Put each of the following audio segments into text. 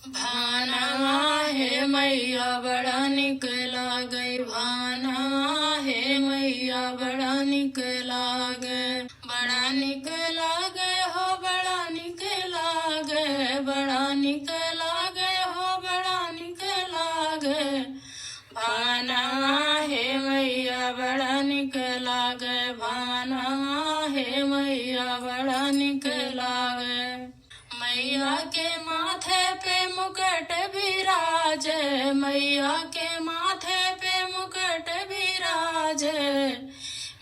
भानवा हे मैया बड़ा निक लागे, भानवा हे मैया बड़ा निक लागे, बड़ा निक लागे हो बड़ा निक लागे, बड़ा निक लागे हो बड़ा निक लागे। भानवा हे मैया बड़ा निक लागे, भानवा हे मैया बड़ा निक लागे। मैया के माथे पे मुकुट विराजे, मैया के माथे पे मुकुट विराजे,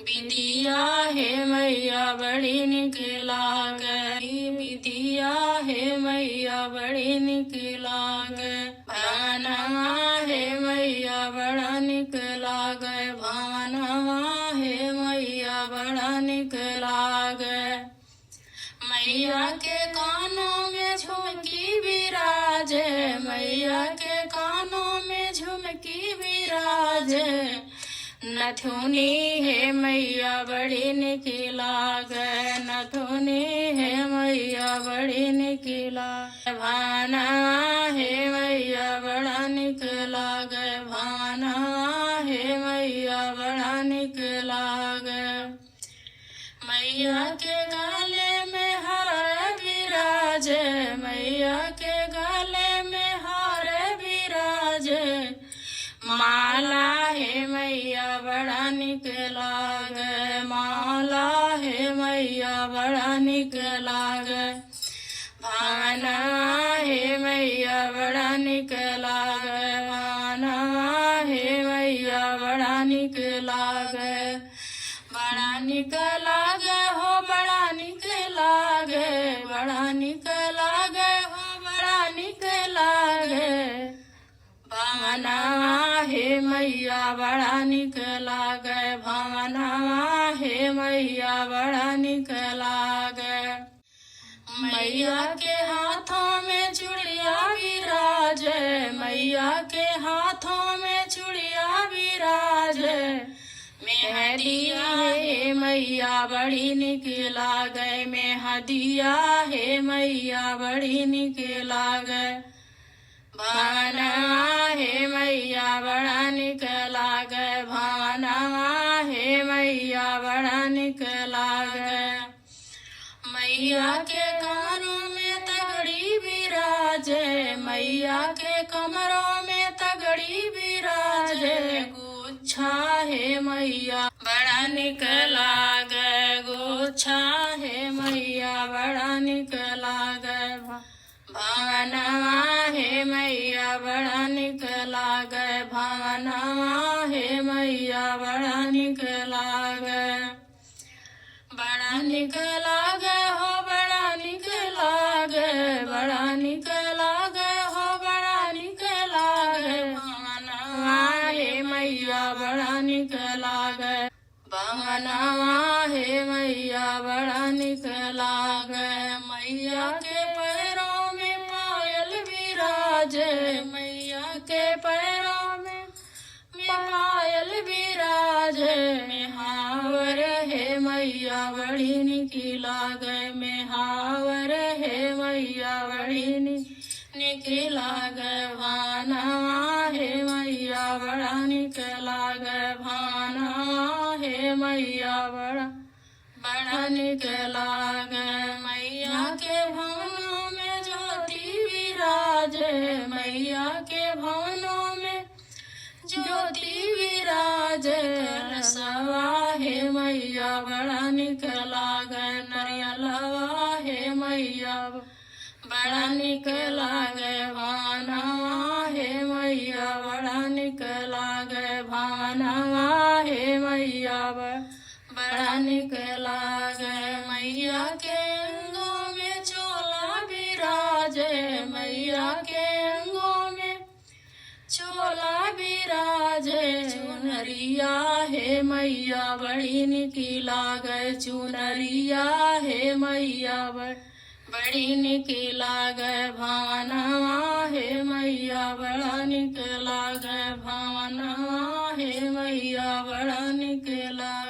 विदिया हे मैया बड़ी निक लागे, विदिया हे मैया बड़ी निक लागे। भानवा हे मैया बड़ा निक लागे, भानवा हे मैया बड़ा निक लागे। मैया के कानों में झुमकी विराजे, मैया के कानों में झुमकी विराजे, नथुनी हे मैया बड़ी निक लागे, नथुनी हे मैया बड़ी निक लागे। भानवा हे मैया बड़ा निक लागे, भानवा हे मैया बड़ा निक लागे। मैया के गले में हार विराजे, मैया के गले में हार विराजे, माला हे मैया बड़ा निक लागे, माला हे मैया बड़ा निक लागे। भानवा हे मैया बड़ा निक लागे, भानवा हे मैया बड़ा निक लागे, बड़ा निक लागे हो बड़ा निक लागे, बड़ा निक लागे हो बड़ा निक लागे। भानवा हे मैया बड़ा निक लागे, भानवा हे मैया बड़ा निक लागे। मैया के हाथों में चूड़िया विराजे, मैया के हाथों में चूड़िया विराजे, मेहंदिया हे मैया बड़ी निक लागे, मेहंदिया हे मैया बड़ी निक लागे। भानवा हे मैया बड़ा निक लागे, भानवा हे मैया बड़ा निक लागे। मैया के कानों में तगड़ी विराजे, मैया के कमरों में तगड़ी विराजे, गुच्छा हे मैया बड़ा निक लागे, गुच्छा हे मैया बड़ा निक लागे। भानवा हे मैया बड़ा निक लागे, भानवा हे मैया बड़ा निक लागे, बड़ा निक लागे हो बड़ा निक लागे, बड़ा निक लागे हो बड़ा निक लागे। भानवा हे मैया बड़ा निक लागे, भानवा हे मैया बड़ा निक लागे। मैया के पैरों में पायल विराजे, मैया के पैरों में पायल विराजे, मेहावर हे मैया बड़ी निक लागे, मेहावर हे मैया बड़ी निक लागे। भानवा हे मैया बड़ा निक लागे, भानवा हे मैया बड़ा निक लागे। मैया के भवनों में ज्योति विराजे, मैया के भवनों में ज्योति विराजे, रसवा हे मैया बड़ा निक लागे, नरियलवा हे मैया बड़ा निक लागे। भानवा हे मैया बड़ा निक लागे, भानवा हे मैया बड़ा निक लागे। मैया के अंगों में चोला विराजे, मैया के अंगों में चोला विराजे, चुनरिया हे मैया बड़ी निक लागे, चुनरिया हे मैया बड़ी निक लागे। भानवा हे मैया बड़ा निक लागे, भानवा हे मैया बड़ा निक लागे।